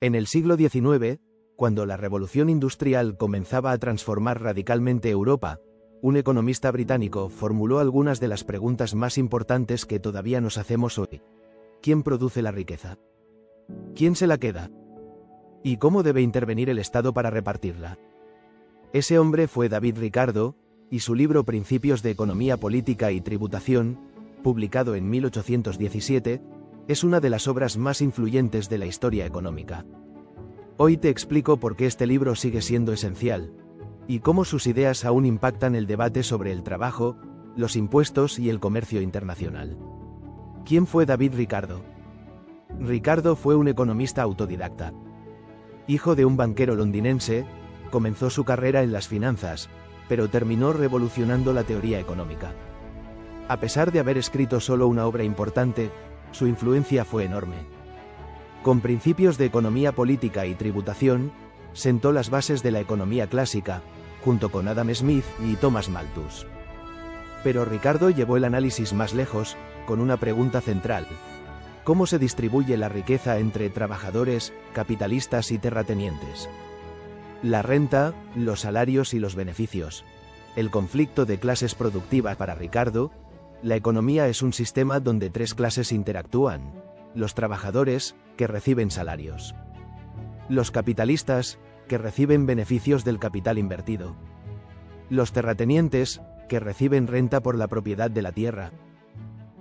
En el siglo XIX, cuando la revolución industrial comenzaba a transformar radicalmente Europa, un economista británico formuló algunas de las preguntas más importantes que todavía nos hacemos hoy. ¿Quién produce la riqueza? ¿Quién se la queda? ¿Y cómo debe intervenir el Estado para repartirla? Ese hombre fue David Ricardo, y su libro Principios de Economía Política y Tributación, publicado en 1817, es una de las obras más influyentes de la historia económica. Hoy te explico por qué este libro sigue siendo esencial, y cómo sus ideas aún impactan el debate sobre el trabajo, los impuestos y el comercio internacional. ¿Quién fue David Ricardo? Ricardo fue un economista autodidacta. Hijo de un banquero londinense, comenzó su carrera en las finanzas, pero terminó revolucionando la teoría económica. A pesar de haber escrito solo una obra importante, su influencia fue enorme. Con Principios de Economía Política y Tributación, sentó las bases de la economía clásica, junto con Adam Smith y Thomas Malthus. Pero Ricardo llevó el análisis más lejos, con una pregunta central: ¿cómo se distribuye la riqueza entre trabajadores, capitalistas y terratenientes? La renta, los salarios y los beneficios. El conflicto de clases productivas. Para Ricardo, la economía es un sistema donde tres clases interactúan: los trabajadores, que reciben salarios; los capitalistas, que reciben beneficios del capital invertido; los terratenientes, que reciben renta por la propiedad de la tierra.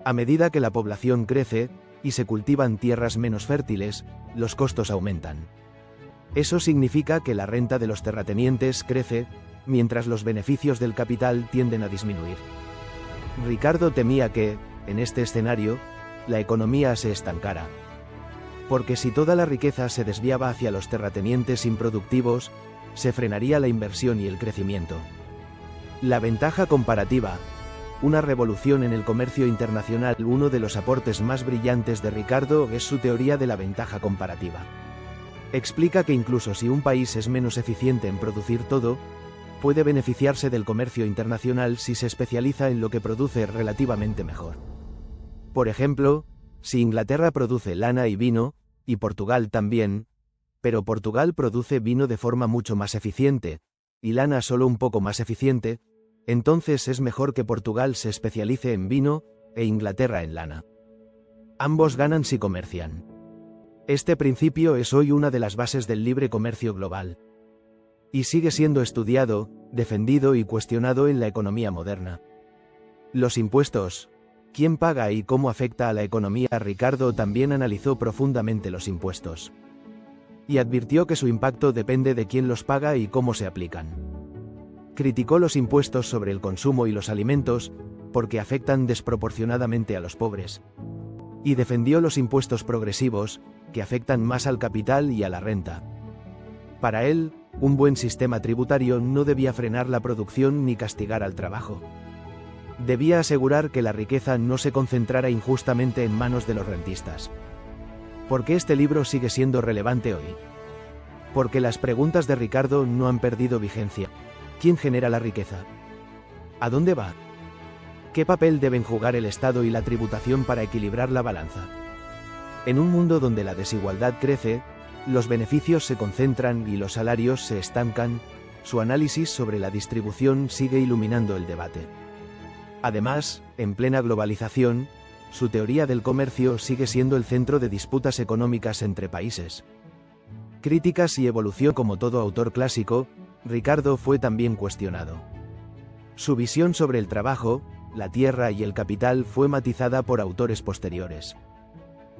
A medida que la población crece, y se cultivan tierras menos fértiles, los costos aumentan. Eso significa que la renta de los terratenientes crece, mientras los beneficios del capital tienden a disminuir. Ricardo temía que, en este escenario, la economía se estancara. Porque si toda la riqueza se desviaba hacia los terratenientes improductivos, se frenaría la inversión y el crecimiento. La ventaja comparativa. Una revolución en el comercio internacional. Uno de los aportes más brillantes de Ricardo es su teoría de la ventaja comparativa. Explica que incluso si un país es menos eficiente en producir todo, puede beneficiarse del comercio internacional si se especializa en lo que produce relativamente mejor. Por ejemplo, si Inglaterra produce lana y vino, y Portugal también, pero Portugal produce vino de forma mucho más eficiente, y lana solo un poco más eficiente, entonces es mejor que Portugal se especialice en vino, e Inglaterra en lana. Ambos ganan si comercian. Este principio es hoy una de las bases del libre comercio global. Y sigue siendo estudiado, defendido y cuestionado en la economía moderna. Los impuestos. ¿Quién paga y cómo afecta a la economía? Ricardo también analizó profundamente los impuestos. Y advirtió que su impacto depende de quién los paga y cómo se aplican. Criticó los impuestos sobre el consumo y los alimentos, porque afectan desproporcionadamente a los pobres. Y defendió los impuestos progresivos, que afectan más al capital y a la renta. Para él, un buen sistema tributario no debía frenar la producción ni castigar al trabajo. Debía asegurar que la riqueza no se concentrara injustamente en manos de los rentistas. ¿Por qué este libro sigue siendo relevante hoy? Porque las preguntas de Ricardo no han perdido vigencia. ¿Quién genera la riqueza? ¿A dónde va? ¿Qué papel deben jugar el Estado y la tributación para equilibrar la balanza? En un mundo donde la desigualdad crece, los beneficios se concentran y los salarios se estancan, su análisis sobre la distribución sigue iluminando el debate. Además, en plena globalización, su teoría del comercio sigue siendo el centro de disputas económicas entre países. Críticas y evolución. Como todo autor clásico, Ricardo fue también cuestionado. Su visión sobre el trabajo, la tierra y el capital fue matizada por autores posteriores.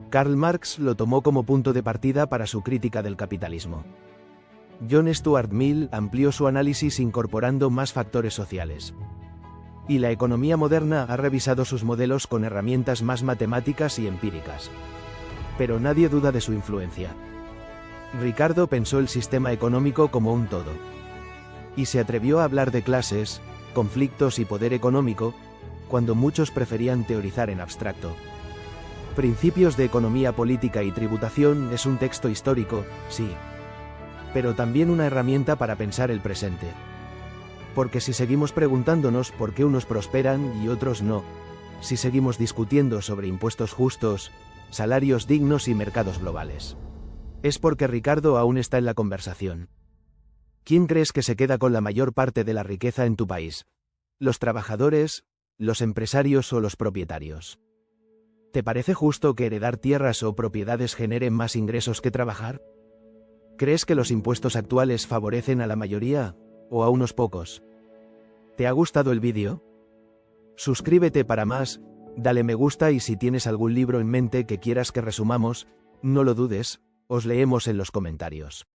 Karl Marx lo tomó como punto de partida para su crítica del capitalismo. John Stuart Mill amplió su análisis incorporando más factores sociales. Y la economía moderna ha revisado sus modelos con herramientas más matemáticas y empíricas. Pero nadie duda de su influencia. Ricardo pensó el sistema económico como un todo. Y se atrevió a hablar de clases, conflictos y poder económico, cuando muchos preferían teorizar en abstracto. Principios de Economía Política y Tributación es un texto histórico, sí. Pero también una herramienta para pensar el presente. Porque si seguimos preguntándonos por qué unos prosperan y otros no, si seguimos discutiendo sobre impuestos justos, salarios dignos y mercados globales, Es porque Ricardo aún está en la conversación. ¿Quién crees que se queda con la mayor parte de la riqueza en tu país? ¿Los trabajadores, los empresarios o los propietarios? ¿Te parece justo que heredar tierras o propiedades genere más ingresos que trabajar? ¿Crees que los impuestos actuales favorecen a la mayoría o a unos pocos? ¿Te ha gustado el vídeo? Suscríbete para más, dale me gusta y si tienes algún libro en mente que quieras que resumamos, no lo dudes, os leemos en los comentarios.